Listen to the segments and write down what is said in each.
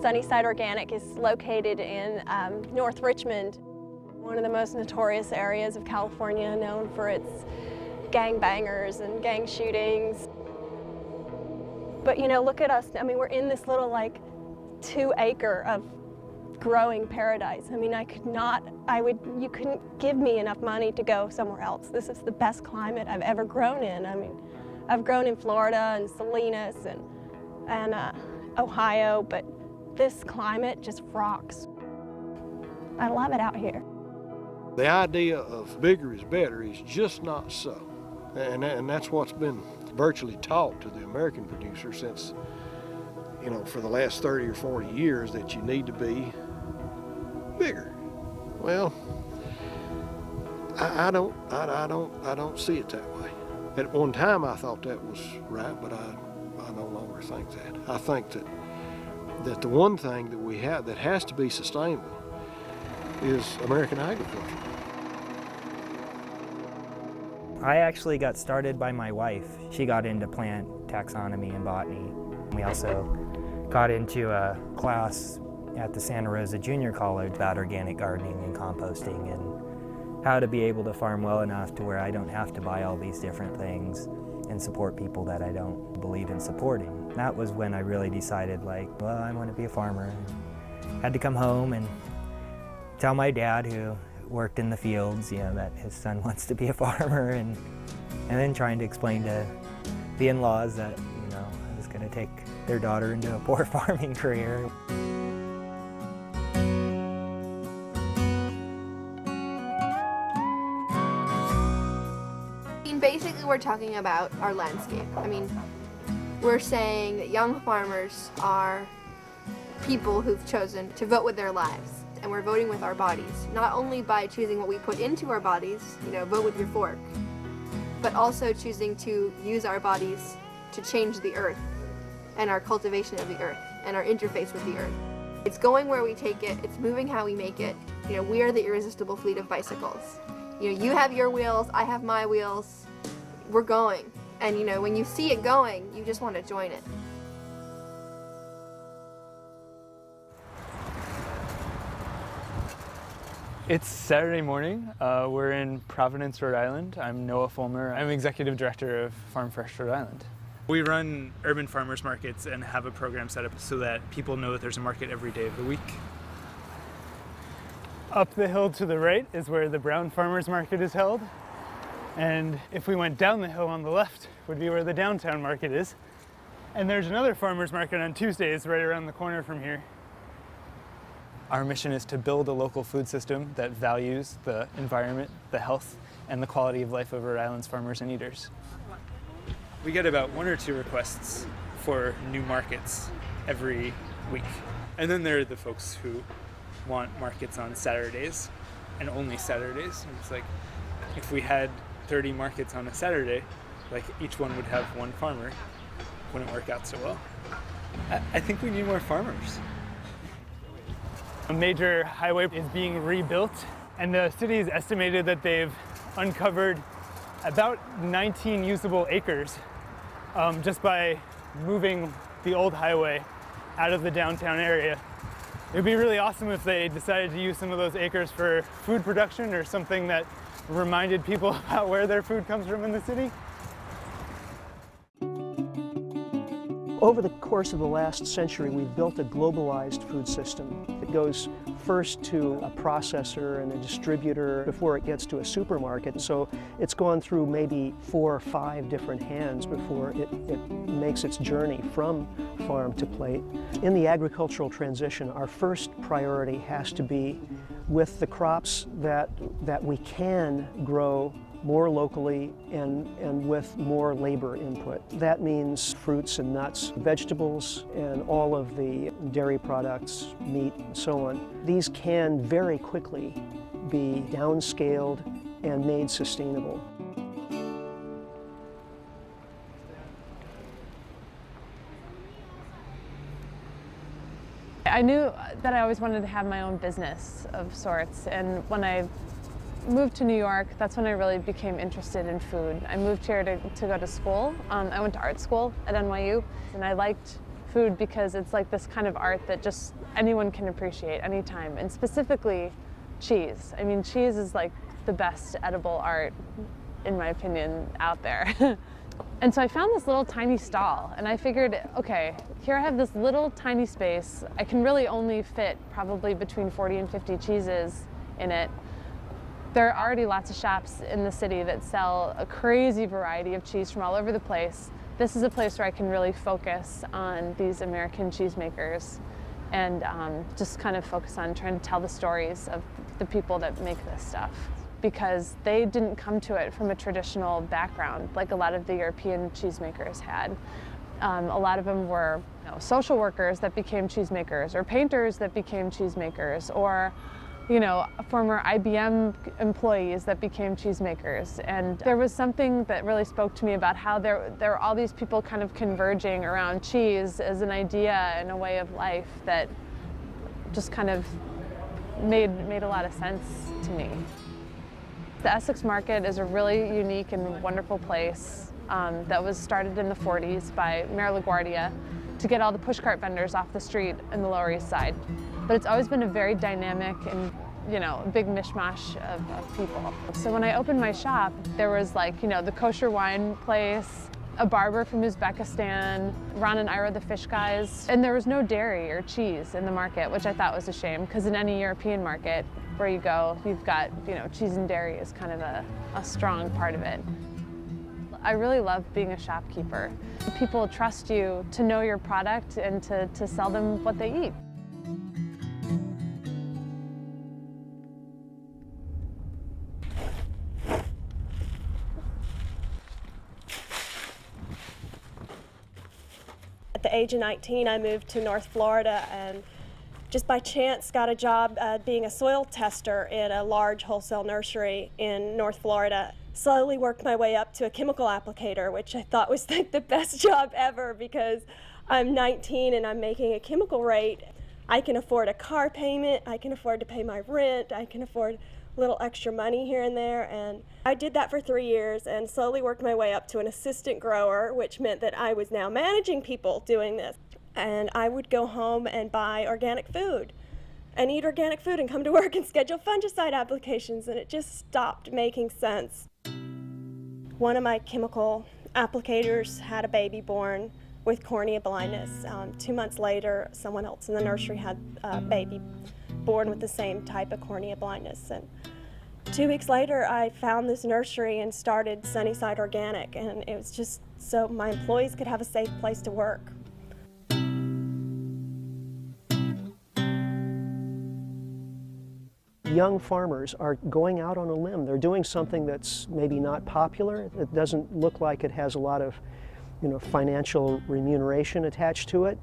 Sunnyside Organic is located in North Richmond, one of the most notorious areas of California, known for its gangbangers and gang shootings. But you know, look at us. I mean, we're in this little like 2-acre of growing paradise. I mean, you couldn't give me enough money to go somewhere else. This is the best climate I've ever grown in. I mean, I've grown in Florida and Salinas and Ohio, but this climate just rocks. I love it out here. The idea of bigger is better is just not so. And that's what's been virtually taught to the American producer since, you know, for the last 30 or 40 years, that you need to be bigger. Well, I don't see it that way. At one time I thought that was right, but I no longer think that. I think that the one thing that we have that has to be sustainable is American agriculture. I actually got started by my wife. She got into plant taxonomy and botany. We also got into a class at the Santa Rosa Junior College about organic gardening and composting and how to be able to farm well enough to where I don't have to buy all these different things and support people that I don't believe in supporting. That was when I really decided, like, well, I want to be a farmer. Had to come home and tell my dad, who worked in the fields, you know, that his son wants to be a farmer, and then trying to explain to the in-laws that, you know, I was going to take their daughter into a poor farming career. Basically, we're talking about our landscape. I mean, we're saying that young farmers are people who've chosen to vote with their lives, and we're voting with our bodies, not only by choosing what we put into our bodies, you know, vote with your fork, but also choosing to use our bodies to change the earth and our cultivation of the earth and our interface with the earth. It's going where we take it, it's moving how we make it. You know, we are the irresistible fleet of bicycles. You know, you have your wheels, I have my wheels, we're going. And you know, when you see it going, you just want to join it. It's Saturday morning. We're in Providence, Rhode Island. I'm Noah Fulmer. I'm Executive Director of Farm Fresh Rhode Island. We run urban farmers markets and have a program set up so that people know that there's a market every day of the week. Up the hill to the right is where the Brown Farmers Market is held. And if we went down the hill on the left would be where the downtown market is. And there's another farmers market on Tuesdays right around the corner from here. Our mission is to build a local food system that values the environment, the health, and the quality of life of Rhode Island's farmers and eaters. We get about 1 or 2 requests for new markets every week. And then there are the folks who want markets on Saturdays and only Saturdays. And it's like, if we had 30 markets on a Saturday, like each one would have one farmer, wouldn't work out so well. I think we need more farmers. A major highway is being rebuilt, and the city has estimated that they've uncovered about 19 usable acres just by moving the old highway out of the downtown area. It would be really awesome if they decided to use some of those acres for food production or something that reminded people about where their food comes from in the city. Over the course of the last century, we've built a globalized food system. It goes first to a processor and a distributor before it gets to a supermarket. So it's gone through maybe 4 or 5 different hands before it makes its journey from farm to plate. In the agricultural transition, our first priority has to be with the crops that we can grow more locally and with more labor input. That means fruits and nuts, vegetables, and all of the dairy products, meat, and so on. These can very quickly be downscaled and made sustainable. I knew that I always wanted to have my own business of sorts, and when I moved to New York, that's when I really became interested in food. I moved here to go to school. I went to art school at NYU, and I liked food because it's like this kind of art that just anyone can appreciate anytime, and specifically cheese. I mean, cheese is like the best edible art, in my opinion, out there. And so I found this little tiny stall, and I figured, okay, here I have this little tiny space. I can really only fit probably between 40 and 50 cheeses in it. There are already lots of shops in the city that sell a crazy variety of cheese from all over the place. This is a place where I can really focus on these American cheesemakers and just kind of focus on trying to tell the stories of the people that make this stuff, because they didn't come to it from a traditional background like a lot of the European cheesemakers had. A lot of them were social workers that became cheesemakers, or painters that became cheesemakers, or former IBM employees that became cheesemakers. And there was something that really spoke to me about how there were all these people kind of converging around cheese as an idea and a way of life that just kind of made a lot of sense to me. The Essex Market is a really unique and wonderful place that was started in the 40s by Mayor LaGuardia to get all the pushcart vendors off the street in the Lower East Side. But it's always been a very dynamic and a big mishmash of people. So when I opened my shop, there was the kosher wine place, a barber from Uzbekistan, Ron and Ira the fish guys, and there was no dairy or cheese in the market, which I thought was a shame, because in any European market where you go, you've got, cheese and dairy is kind of a strong part of it. I really love being a shopkeeper. People trust you to know your product and to sell them what they eat. At the age of 19, I moved to North Florida and just by chance got a job being a soil tester in a large wholesale nursery in North Florida. Slowly worked my way up to a chemical applicator, which I thought was like the best job ever, because I'm 19 and I'm making a chemical rate. I can afford a car payment, I can afford to pay my rent, I can afford a little extra money here and there, and I did that for 3 years and slowly worked my way up to an assistant grower, which meant that I was now managing people doing this. And I would go home and buy organic food and eat organic food and come to work and schedule fungicide applications, and it just stopped making sense. One of my chemical applicators had a baby born with cornea blindness. 2 months later, someone else in the nursery had a baby born with the same type of cornea blindness. And 2 weeks later, I found this nursery and started Sunnyside Organic, and it was just so my employees could have a safe place to work. Young farmers are going out on a limb. They're doing something that's maybe not popular. It doesn't look like it has a lot of, financial remuneration attached to it.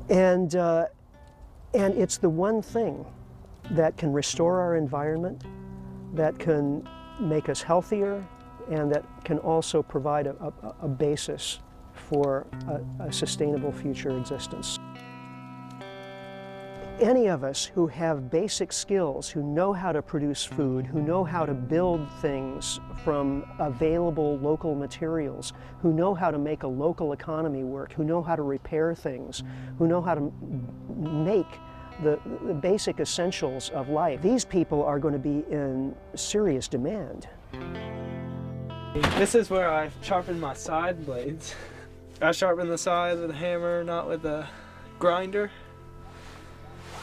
And it's the one thing that can restore our environment, that can make us healthier, and that can also provide a basis for a sustainable future existence. Any of us who have basic skills, who know how to produce food, who know how to build things from available local materials, who know how to make a local economy work, who know how to repair things, who know how to make the basic essentials of life, these people are going to be in serious demand. This is where I sharpen my side blades. I sharpen the side with a hammer, not with a grinder.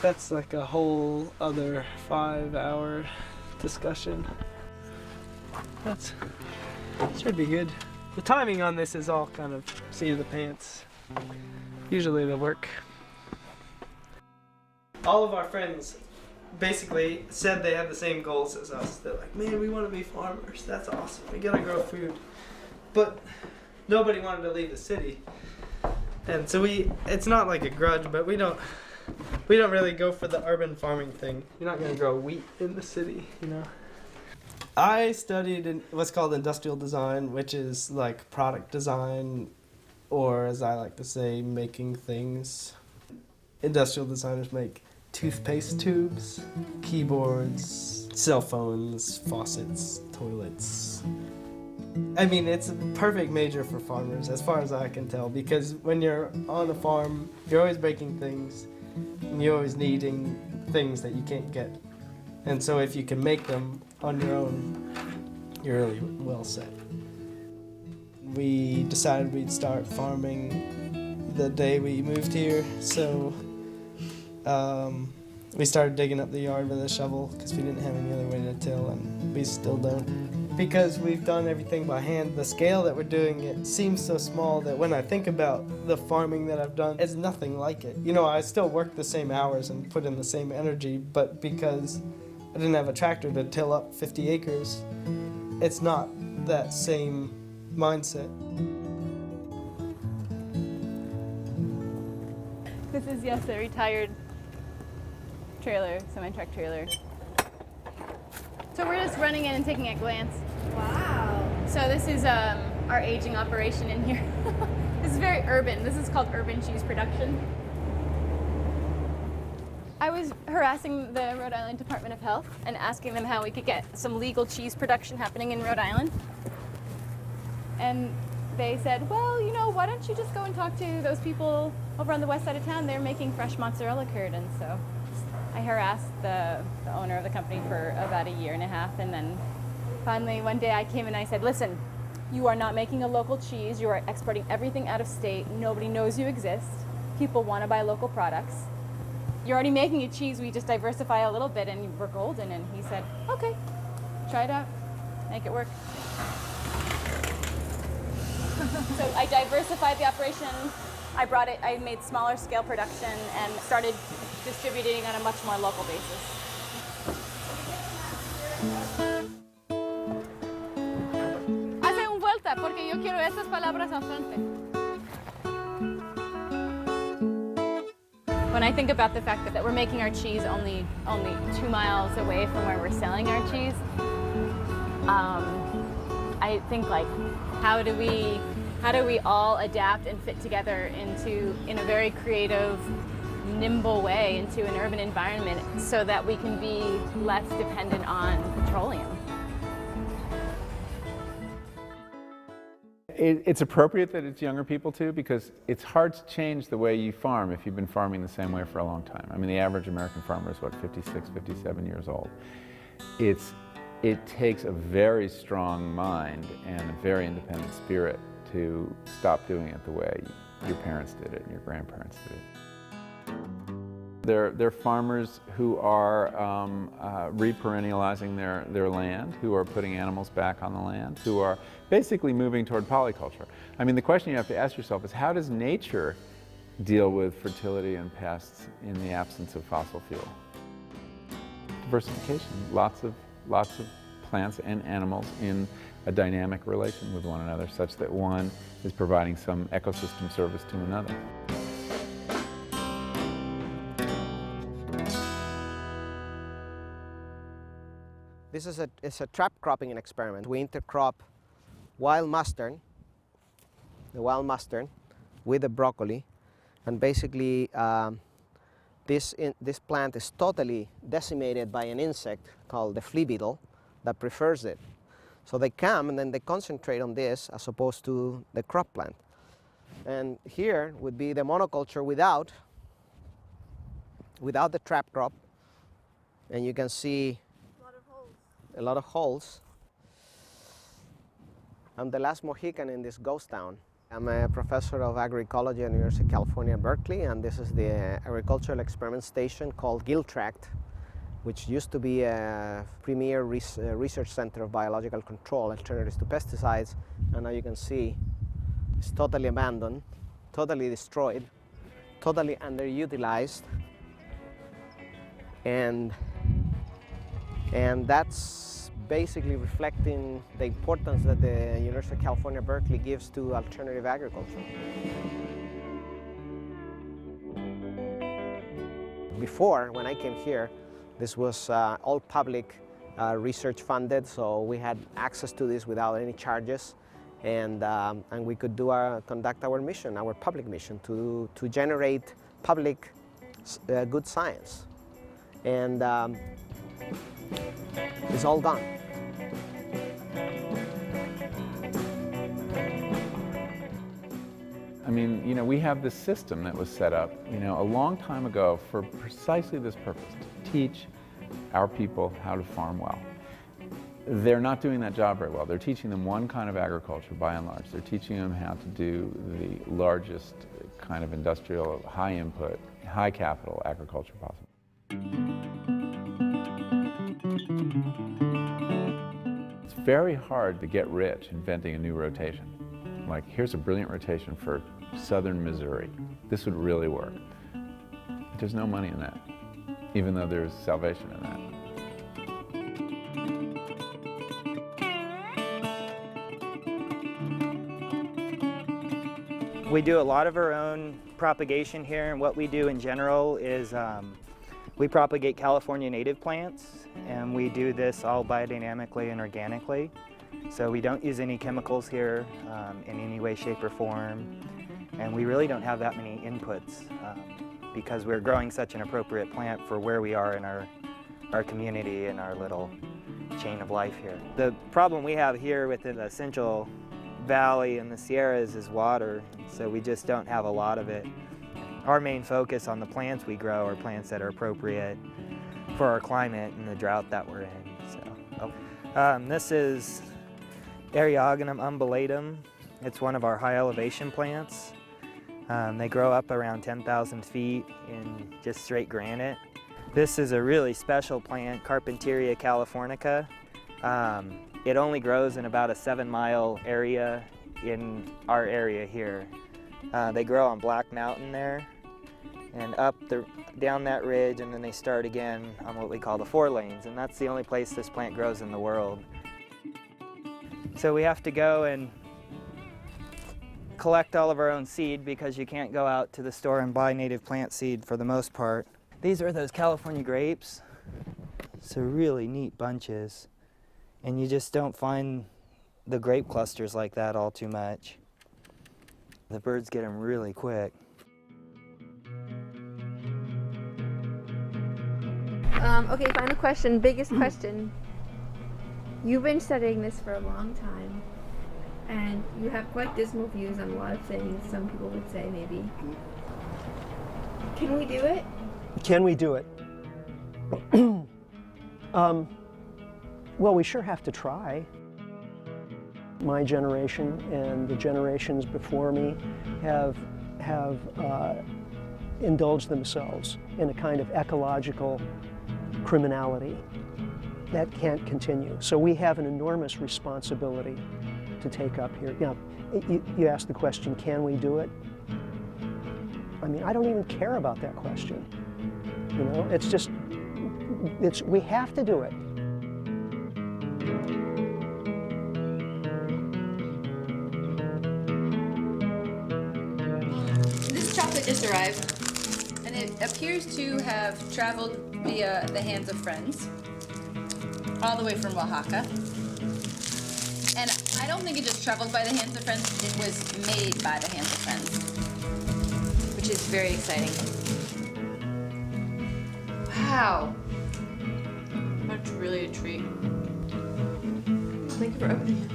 That's like a whole other 5-hour discussion. That should be good. The timing on this is all kind of seat of the pants. Usually they work. All of our friends basically said they had the same goals as us. They're like, man, we want to be farmers. That's awesome. We gotta grow food. But nobody wanted to leave the city. And so it's not like a grudge, but we don't really go for the urban farming thing. You're not gonna grow wheat in the city, I studied in what's called industrial design, which is like product design, or as I like to say, making things. Industrial designers make toothpaste tubes, keyboards, cell phones, faucets, toilets. I mean, it's a perfect major for farmers, as far as I can tell, because when you're on a farm, you're always breaking things, and you're always needing things that you can't get. And so if you can make them on your own, you're really well set. We decided we'd start farming the day we moved here, so we started digging up the yard with a shovel because we didn't have any other way to till, and we still don't. Because we've done everything by hand, the scale that we're doing it seems so small that when I think about the farming that I've done, it's nothing like it. You know, I still work the same hours and put in the same energy, but because I didn't have a tractor to till up 50 acres, it's not that same mindset. This is, yes, a retired trailer, semi-truck trailer. So we're just running in and taking a glance. Wow. So this is our aging operation in here. This is very urban. This is called urban cheese production. I was harassing the Rhode Island Department of Health and asking them how we could get some legal cheese production happening in Rhode Island. And they said, well, you know, why don't you just go and talk to those people over on the west side of town? They're making fresh mozzarella curd. And so I harassed the owner of the company for about a year and a half, and then finally one day I came and I said, listen, you are not making a local cheese, you are exporting everything out of state, nobody knows you exist, people want to buy local products. You're already making a cheese, we just diversify a little bit and we're golden. And he said, okay, try it out, make it work. So I diversified the operation. I made smaller scale production and started distributing on a much more local basis. Hace un vuelta porque yo quiero esas palabras al frente. When I think about the fact that we're making our cheese only 2 miles away from where we're selling our cheese, I think, like, how do we all adapt and fit together in a very creative, nimble way into an urban environment so that we can be less dependent on petroleum? It's appropriate that it's younger people too, because it's hard to change the way you farm if you've been farming the same way for a long time. I mean, the average American farmer is, what, 56, 57 years old. It takes a very strong mind and a very independent spirit to stop doing it the way your parents did it and your grandparents did it. They're farmers who are reperennializing their land, who are putting animals back on the land, who are basically moving toward polyculture. I mean, the question you have to ask yourself is, how does nature deal with fertility and pests in the absence of fossil fuel? Diversification, lots of plants and animals in a dynamic relation with one another, such that one is providing some ecosystem service to another. This is a trap cropping experiment. We intercrop wild mustard, the wild mustard, with the broccoli, and basically this plant is totally decimated by an insect called the flea beetle that prefers it. So they come and then they concentrate on this as opposed to the crop plant. And here would be the monoculture without the trap crop, and you can see a lot of holes. I'm the last Mohican in this ghost town. I'm a professor of agroecology at the University of California, Berkeley, and this is the agricultural experiment station called Giltrakt, which used to be a premier research center of biological control, alternatives to pesticides, and now you can see it's totally abandoned, totally destroyed, totally underutilized, and that's basically reflecting the importance that the University of California, Berkeley gives to alternative agriculture. Before, when I came here, this was all public research funded, so we had access to this without any charges, and we could conduct our mission, our public mission, to generate public good science. And it's all gone. I mean, you know, we have this system that was set up, you know, a long time ago for precisely this purpose, to teach our people how to farm well. They're not doing that job very well. They're teaching them one kind of agriculture by and large. They're teaching them how to do the largest kind of industrial, high input, high capital agriculture possible. It's very hard to get rich inventing a new rotation. Like, here's a brilliant rotation for southern Missouri. This would really work. There's no money in that, even though there's salvation in that. We do a lot of our own propagation here, and what we do in general is we propagate California native plants, and we do this all biodynamically and organically. So we don't use any chemicals here in any way, shape, or form, and we really don't have that many inputs because we're growing such an appropriate plant for where we are in our community and our little chain of life here. The problem we have here within the Central Valley and the Sierras is water, so we just don't have a lot of it. Our main focus on the plants we grow are plants that are appropriate for our climate and the drought that we're in. So, this is Eriogonum umbellatum. It's one of our high elevation plants. They grow up around 10,000 feet in just straight granite. This is a really special plant, Carpentaria californica. It only grows in about a 7-mile area in our area here. They grow on Black Mountain there and down that ridge, and then they start again on what we call the 4 lanes, and that's the only place this plant grows in the world. So we have to go and collect all of our own seed because you can't go out to the store and buy native plant seed for the most part. These are those California grapes. So really neat bunches. And you just don't find the grape clusters like that all too much. The birds get them really quick. Okay, final question, biggest question. You've been studying this for a long time, and you have quite dismal views on a lot of things, some people would say maybe. Can we do it? Can we do it? Well, we sure have to try. My generation and the generations before me have indulged themselves in a kind of ecological criminality that can't continue. So we have an enormous responsibility to take up here. Now, you asked the question, can we do it? I mean, I don't even care about that question. You know, it's just, we have to do it. This chocolate just arrived, and it appears to have traveled via the hands of friends, all the way from Oaxaca. And I don't think it just traveled by the hands of friends, it was made by the hands of friends, which is very exciting. Wow. That's really a treat. Thank you for opening it.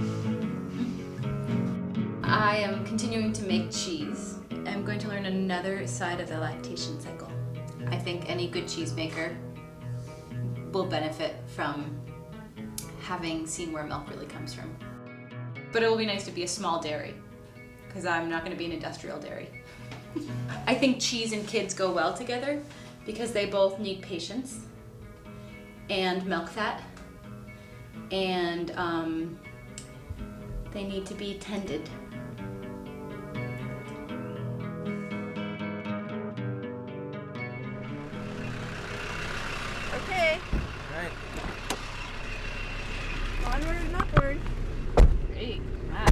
I am continuing to make cheese. I'm going to learn another side of the lactation cycle. I think any good cheesemaker will benefit from having seen where milk really comes from. But it will be nice to be a small dairy, because I'm not going to be an industrial dairy. I think cheese and kids go well together because they both need patience and milk fat, and they need to be tended. Okay. All right. Onward and upward. Great. Wow.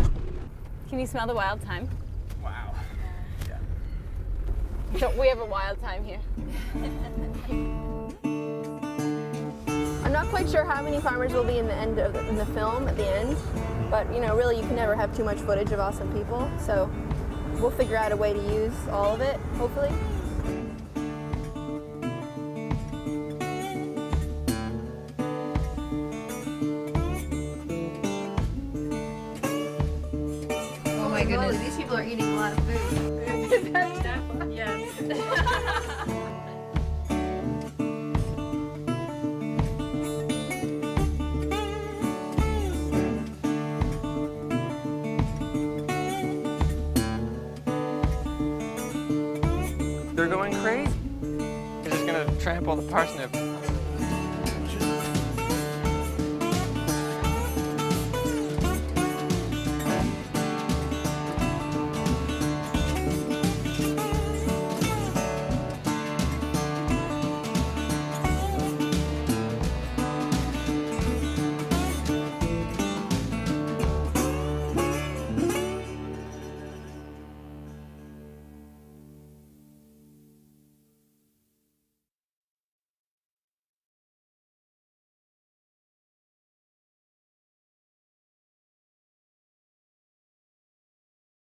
Can you smell the wild thyme? Wow. Yeah. So we have a wild thyme here. I'm not quite sure how many farmers will be in the film at the end, but you know, really you can never have too much footage of awesome people, so we'll figure out a way to use all of it, hopefully. Oh my goodness, these people people are eating a lot of food. Yes. They're going crazy. They're just gonna trample the parsnip.